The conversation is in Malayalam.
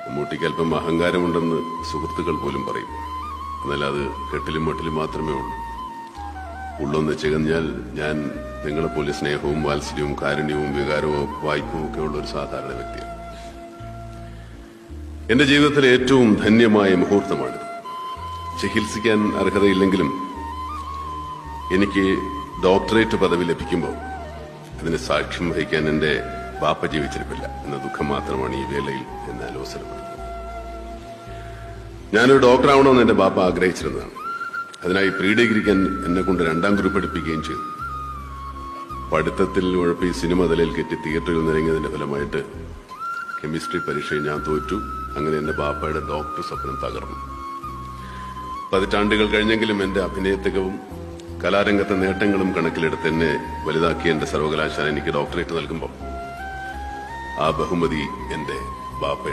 മമ്മൂട്ടിക്ക് അല്പം അഹങ്കാരമുണ്ടെന്ന് സുഹൃത്തുക്കൾ പോലും പറയും. എന്നാൽ അത് കെട്ടിലും മട്ടിലും മാത്രമേ ഉള്ളൂ. ഉള്ളൊന്ന് ചികഞ്ഞാൽ ഞാൻ നിങ്ങളെപ്പോലെ സ്നേഹവും വാത്സല്യവും കാരുണ്യവും വികാരവും വായ്പവും ഒക്കെ ഉള്ള ഒരു സാധാരണ വ്യക്തിയാണ്. എന്റെ ജീവിതത്തിലെ ഏറ്റവും ധന്യമായ മുഹൂർത്തമാണിത്. ചികിത്സിക്കാൻ അർഹതയില്ലെങ്കിലും എനിക്ക് ഡോക്ടറേറ്റ് പദവി ലഭിക്കുമ്പോൾ അതിന് സാക്ഷ്യം വഹിക്കാൻ എന്റെ ബാപ്പ ജീവിച്ചിരിപ്പില്ല എന്ന ദുഃഖം മാത്രമാണ് ഈ വേളയിൽ എന്നെ അലോസരപ്പെടുന്നത്. ഞാനൊരു ഡോക്ടറാവണമെന്ന് എന്റെ ബാപ്പ ആഗ്രഹിച്ചിരുന്നതാണ്. അതിനായി പ്രീ ഡിഗ്രിക്ക് എന്നെ കൊണ്ട് 2ാം ഗ്രൂപ്പ് പഠിപ്പിക്കുകയും ചെയ്തു. പഠിത്തത്തിൽ ഉഴപ്പി സിനിമ തലയിൽ കെറ്റി തിയേറ്ററിൽ നിറങ്ങിയതിന്റെ ഫലമായിട്ട് കെമിസ്ട്രി പരീക്ഷയിൽ ഞാൻ തോറ്റു. അങ്ങനെ എന്റെ ബാപ്പയുടെ ഡോക്ടർ സ്വപ്നം തകർന്നു. പതിറ്റാണ്ടുകൾ കഴിഞ്ഞെങ്കിലും എന്റെ അഭിനയത്തികവും കലാരംഗത്തെ നേട്ടങ്ങളും കണക്കിലെടുത്ത് എന്നെ വലുതാക്കിയ എന്റെ സർവകലാശാല എനിക്ക് ഡോക്ടറേറ്റ് നൽകുമ്പോൾ ആ ബഹുമതി എന്റെ ബാപ്പ